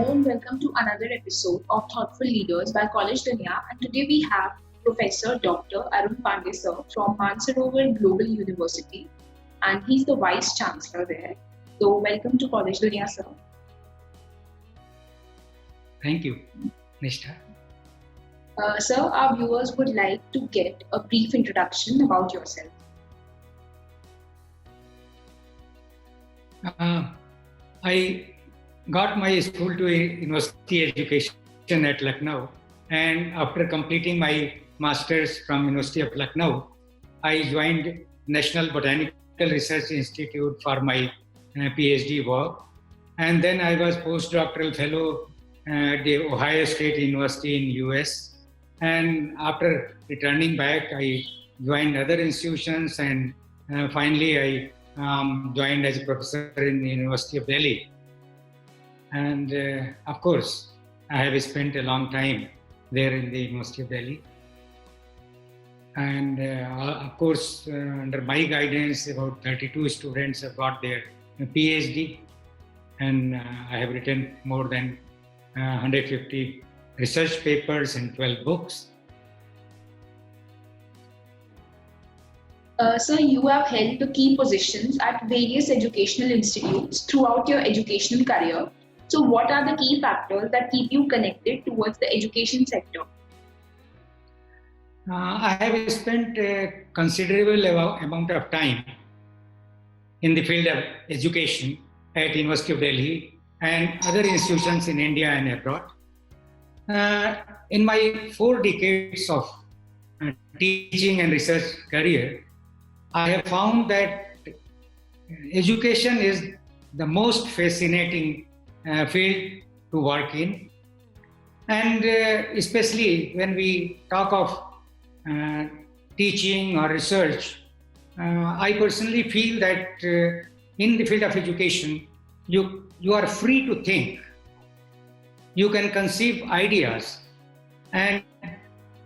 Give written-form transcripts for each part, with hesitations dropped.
Hello and welcome to another episode of Thoughtful Leaders by College Dunia. And today we have Professor Dr. Arun Pandey sir from Mansarovar Global University, and he's the Vice Chancellor there. So welcome to College Dunia, sir. Thank you, Nishtha. Sir, our viewers would like to get a brief introduction about yourself. I got my school to university education at Lucknow, and after completing my master's from University of Lucknow, I joined National Botanical Research Institute for my PhD work, and then I was postdoctoral fellow at the Ohio State University in US, and after returning back, I joined other institutions, and finally I joined as a professor in the University of Delhi. And of course, I have spent a long time there in the University of Delhi. And of course, under my guidance, about 32 students have got their PhD. And I have written more than 150 research papers and 12 books. Sir, you have held the key positions at various educational institutes throughout your educational career. So what are the key factors that keep you connected towards the education sector? I have spent a considerable amount of time in the field of education at University of Delhi and other institutions in India and abroad. In my 4 decades of teaching and research career, I have found that education is the most fascinating field to work in, and especially when we talk of teaching or research, I personally feel that in the field of education, you are free to think, you can conceive ideas, and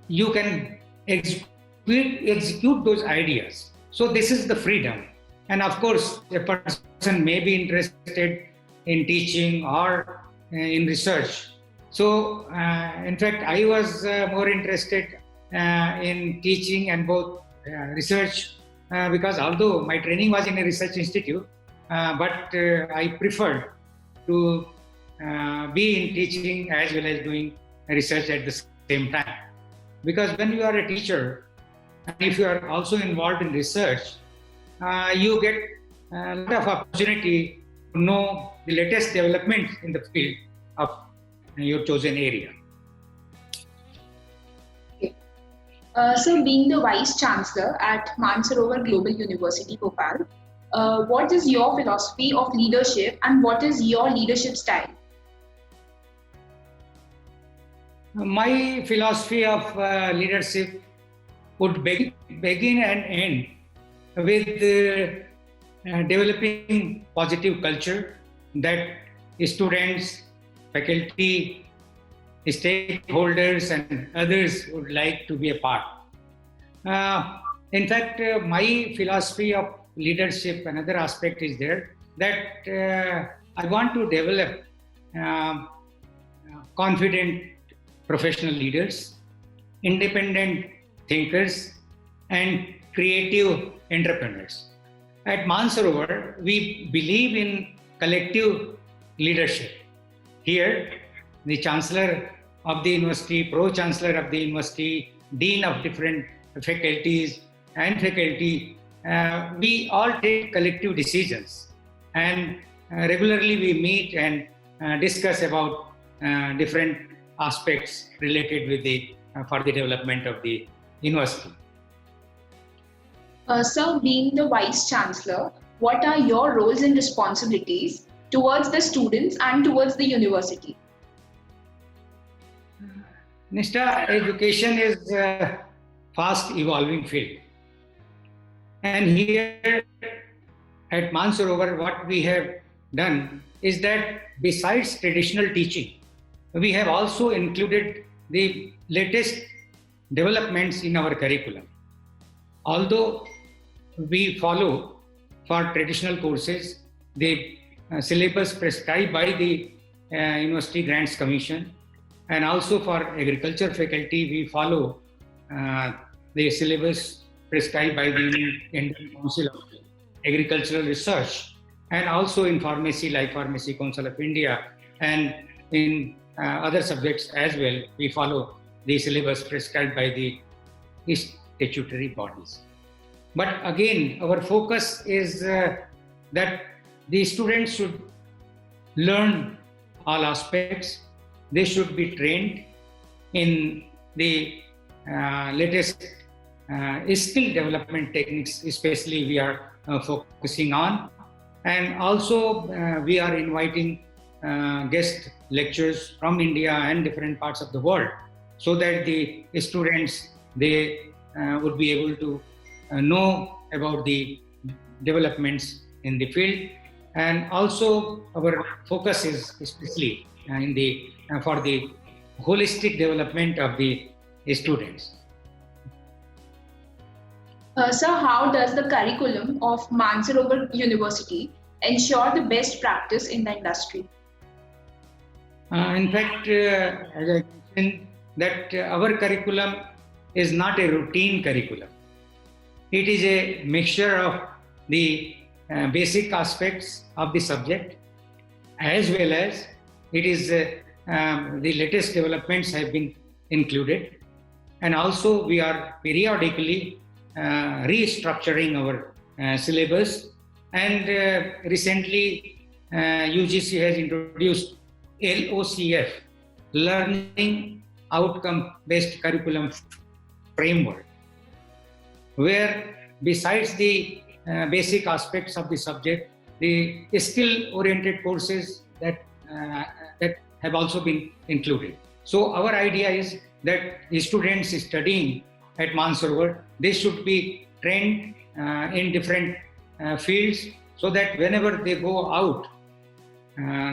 you can execute those ideas. So this is the freedom. And of course, a person may be interested in teaching or in research. So, in fact, I was more interested in teaching and both research because although my training was in a research institute, but I preferred to be in teaching as well as doing research at the same time. Because when you are a teacher, and if you are also involved in research, you get a lot of opportunity to know the latest developments in the field of your chosen area. Okay. So being the Vice Chancellor at Mansarovar Global University, Bhopal, what is your philosophy of leadership and what is your leadership style? My philosophy of leadership would begin and end with developing positive culture that students, faculty, stakeholders and others would like to be a part. In fact, my philosophy of leadership, another aspect is there that I want to develop confident professional leaders, independent thinkers and creative entrepreneurs. At Mansarovar, we believe in collective leadership. Here, the Chancellor of the University, Pro-Chancellor of the University, Dean of different faculties and faculty, we all take collective decisions. And regularly we meet and discuss about different aspects related with the for the development of the university. Sir, being the Vice Chancellor, what are your roles and responsibilities towards the students and towards the university? Nishtha, education is a fast evolving field. And here at Mansarovar, what we have done is that besides traditional teaching, we have also included the latest developments in our curriculum. Although we follow for traditional courses the syllabus prescribed by the University Grants Commission, and also for agriculture faculty, we follow the syllabus prescribed by the Indian Council of Agricultural Research, and also in pharmacy, like Pharmacy Council of India, and in other subjects as well, we follow the syllabus prescribed by the statutory bodies. But again, our focus is that the students should learn all aspects. They should be trained in the latest skill development techniques, especially we are focusing on. And also we are inviting guest lecturers from India and different parts of the world, so that the students, they would be able to know about the developments in the field. And also our focus is especially in the for the holistic development of the students. Sir, how does the curriculum of Mansarovar University ensure the best practice in the industry? In fact, as I mentioned, that our curriculum is not a routine curriculum. It is a mixture of the basic aspects of the subject, as well as it is the latest developments have been included. And also we are periodically restructuring our syllabus. And recently UGC has introduced LOCF, Learning Outcome Based Curriculum Framework, where besides the basic aspects of the subject, the skill-oriented courses that have also been included. So our idea is that the students studying at Mansarovar, they should be trained in different fields, so that whenever they go out,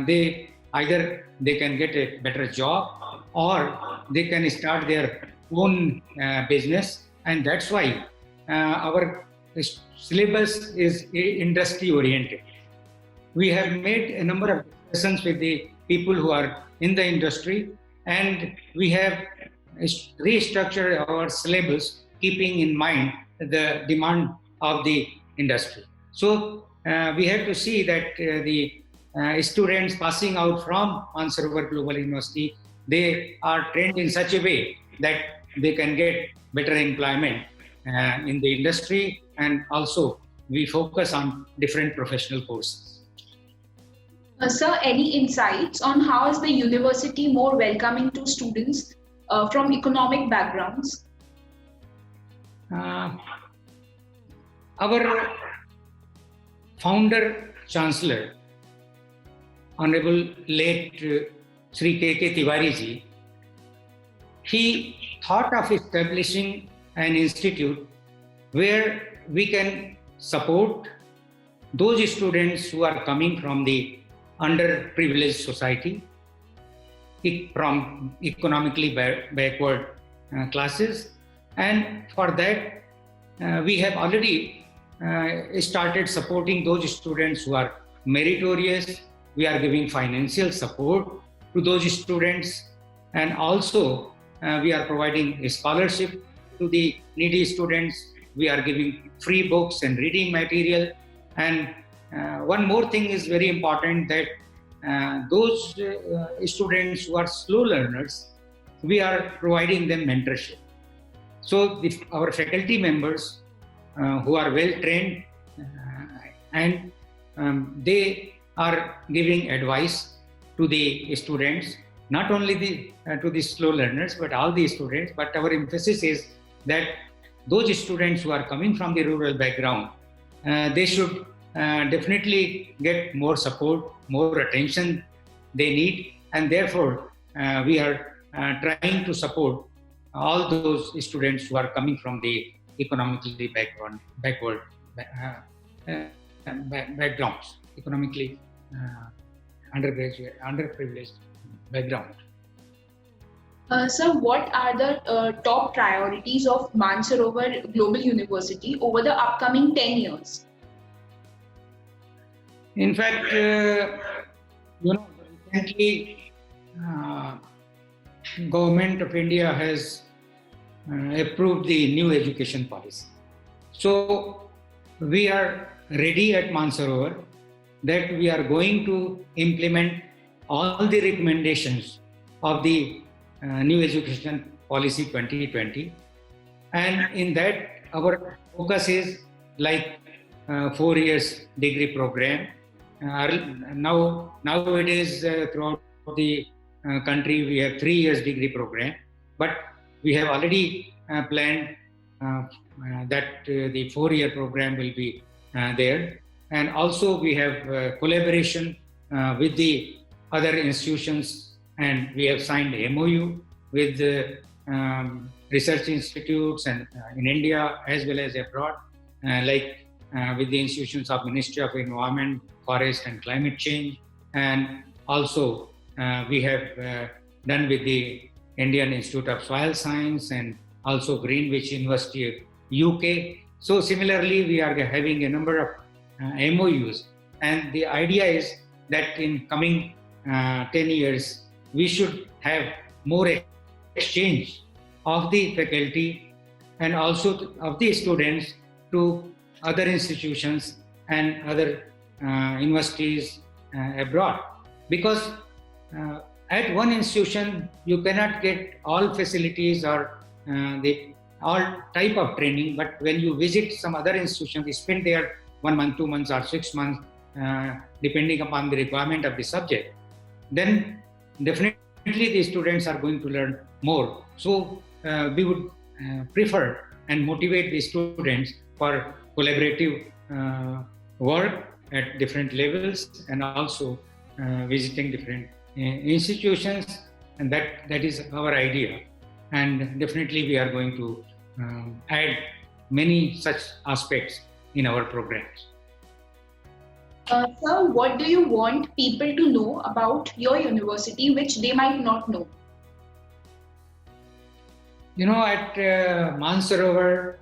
they can get a better job, or they can start their own business. And that's why our syllabus is industry oriented. We have made a number of discussions with the people who are in the industry, and we have restructured our syllabus keeping in mind the demand of the industry. So we have to see that the students passing out from Mansarovar Global University, they are trained in such a way that they can get better employment in the industry, and also we focus on different professional courses. Sir, any insights on how is the university more welcoming to students from economic backgrounds? Our founder chancellor, Honorable late Sri K.K. Tiwari ji, he thought of establishing an institute where we can support those students who are coming from the underprivileged society, from economically backward classes. And for that, we have already started supporting those students who are meritorious. We are giving financial support to those students, and also we are providing a scholarship to the needy students. We are giving free books and reading material. And one more thing is very important, that those students who are slow learners, we are providing them mentorship. So our faculty members who are well trained, and they are giving advice to the students, not only to the slow learners, but all the students. But our emphasis is that those students who are coming from the rural background, they should definitely get more support, more attention they need. And therefore, we are trying to support all those students who are coming from the economically backward backgrounds, economically underprivileged background. Sir, what are the top priorities of Mansarovar Global University over the upcoming 10 years? In fact, Recently, Government of India has approved the new education policy. So we are ready at Mansarovar that we are going to implement all the recommendations of the new education policy 2020. And in that, our focus is like 4 years degree program. Now it is throughout the country we have 3 years degree program, but we have already planned that the 4 year program will be there. And also we have collaboration with the other institutions, and we have signed MOU with research institutes and in India as well as abroad, with the institutions of Ministry of Environment, Forest and Climate Change, and also we have done with the Indian Institute of Soil Science and also Greenwich University UK. So similarly, we are having a number of MOUs, and the idea is that in coming 10 years, we should have more exchange of the faculty and also of the students to other institutions and other universities abroad. Because at one institution, you cannot get all facilities or all type of training, but when you visit some other institutions, you spend there 1 month, 2 months or 6 months, depending upon the requirement of the subject, then definitely the students are going to learn more. So we would prefer and motivate the students for collaborative work at different levels and also visiting different institutions, and that is our idea. And definitely we are going to add many such aspects in our programs. Sir, what do you want people to know about your university which they might not know? At Mansarovar,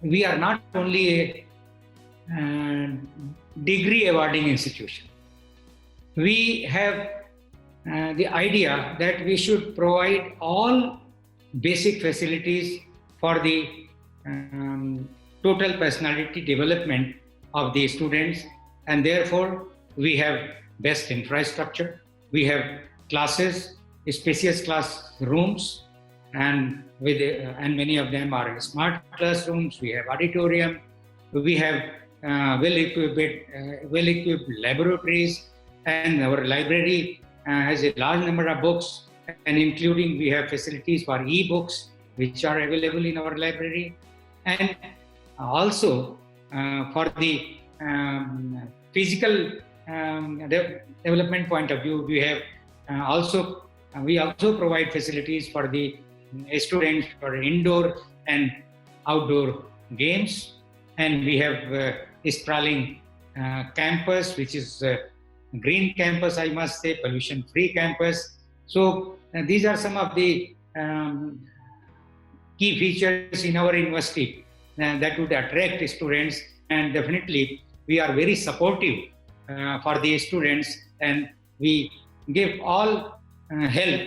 we are not only a degree awarding institution. We have the idea that we should provide all basic facilities for the total personality development of the students, and therefore we have best infrastructure. We have classes, spacious classrooms, and many of them are smart classrooms. We have auditorium. We have well-equipped laboratories, and our library has a large number of books, and including we have facilities for e-books which are available in our library. And also for the physical development point of view, we also provide facilities for the students for indoor and outdoor games. And we have a sprawling campus, which is green campus, I must say, pollution-free campus. So these are some of the key features in our university that would attract students. And definitely we are very supportive for the students, and we give all help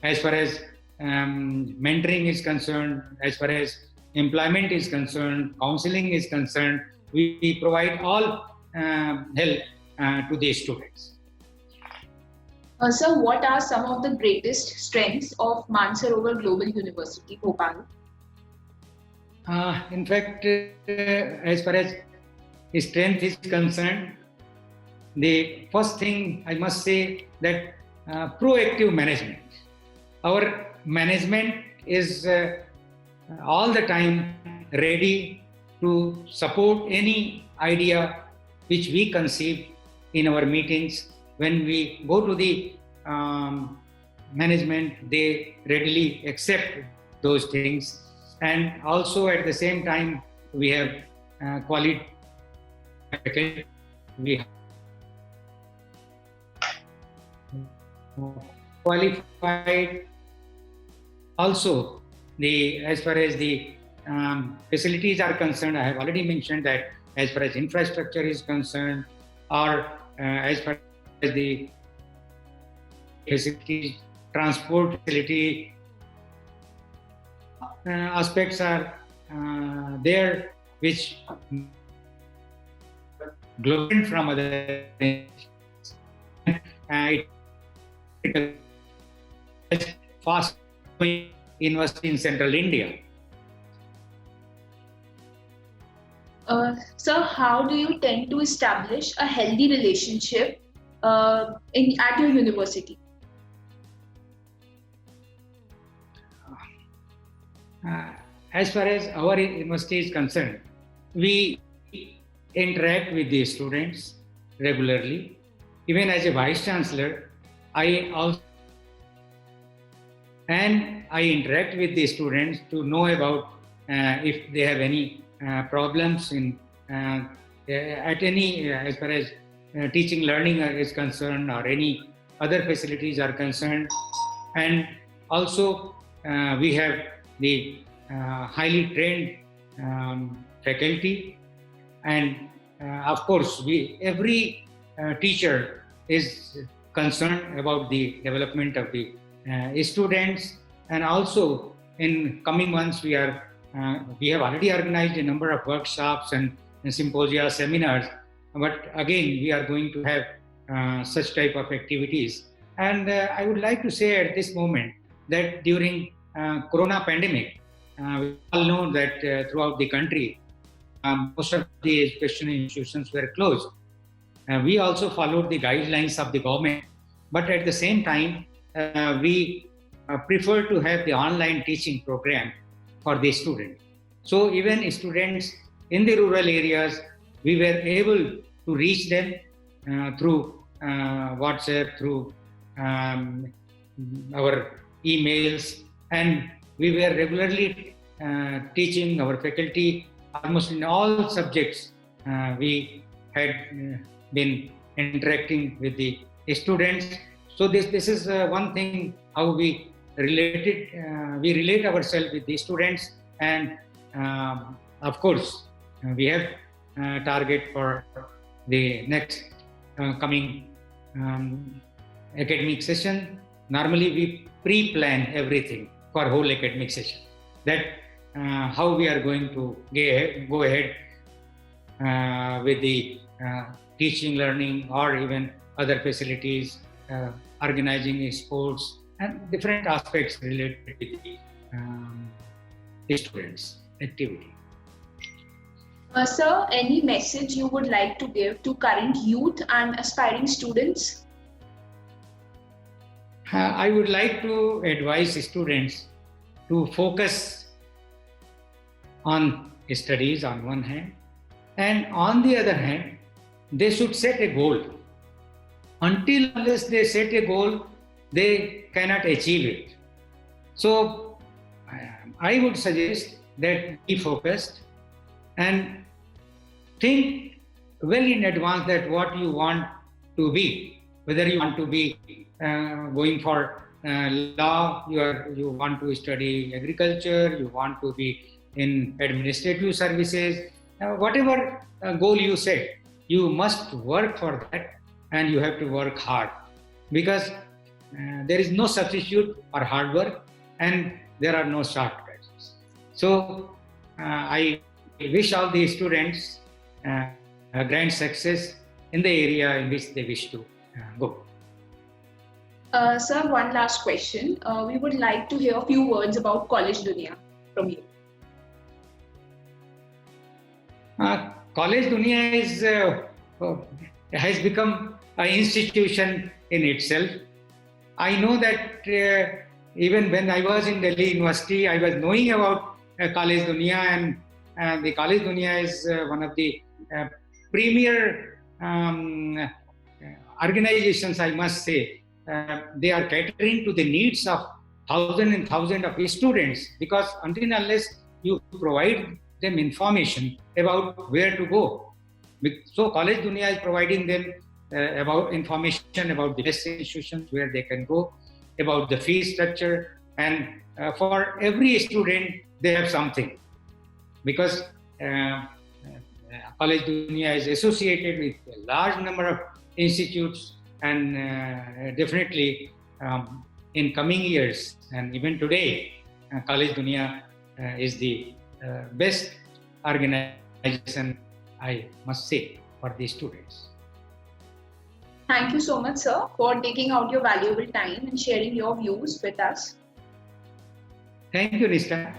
as far as mentoring is concerned, as far as employment is concerned, counseling is concerned. We provide all help to the students. Sir, what are some of the greatest strengths of Mansarovar Global University, Bhopal? In fact, as far as strength is concerned, the first thing I must say that proactive management. Our management is all the time ready to support any idea which we conceive in our meetings. When we go to the management, they readily accept those things. And also at the same time, we have quality. We have qualified. Also, as far as the facilities are concerned, I have already mentioned that as far as infrastructure is concerned, or as far as the facilities, transport facility aspects are there, which global from other it fast university in central India. Sir, how do you tend to establish a healthy relationship at your university? As far as our university is concerned, we interact with the students regularly. Even as a vice chancellor, I interact with the students to know about if they have any problems in at any as far as teaching learning is concerned, or any other facilities are concerned. And also we have the highly trained faculty, and of course every teacher is concerned about the development of the students. And also in coming months we have already organized a number of workshops and symposia, seminars, but again we are going to have such type of activities. And I would like to say at this moment that during corona pandemic, we all know that throughout the country most of the education institutions were closed. We also followed the guidelines of the government, but at the same time we prefer to have the online teaching program for the students. So even students in the rural areas, we were able to reach them through WhatsApp, through our emails, and we were regularly teaching our faculty almost in all subjects. We had been interacting with the students. So this is one thing how we relate ourselves with the students. And of course we have target for the next coming academic session. Normally we pre-plan everything for whole academic session, that how we are going to go ahead with the teaching, learning, or even other facilities, organizing sports and different aspects related with the students' activity. Sir, any message you would like to give to current youth and aspiring students? I would like to advise students to focus on studies on one hand, and on the other hand, they should set a goal. Unless they set a goal, they cannot achieve it. So I would suggest that be focused and think well in advance that what you want to be, whether you want to be going for law, you want to study agriculture, you want to be in administrative services, whatever goal you set, you must work for that, and you have to work hard, because there is no substitute for hard work, and there are no shortcuts. So I wish all the students a grand success in the area in which they wish to go. Sir, one last question. We would like to hear a few words about College Dunia from you. College Dunia has become an institution in itself. I know that even when I was in Delhi University, I was knowing about College Dunia, and the College Dunia is one of the premier organizations, I must say. They are catering to the needs of thousands and thousands of students, because until and unless you provide them information about where to go. So College Dunia is providing them about information about the best institutions where they can go, about the fee structure, and for every student they have something, because College Dunia is associated with a large number of institutes, and definitely in coming years and even today, College Dunia is the best organization, I must say, for the students. Thank you so much, sir, for taking out your valuable time and sharing your views with us. Thank you, Nishka.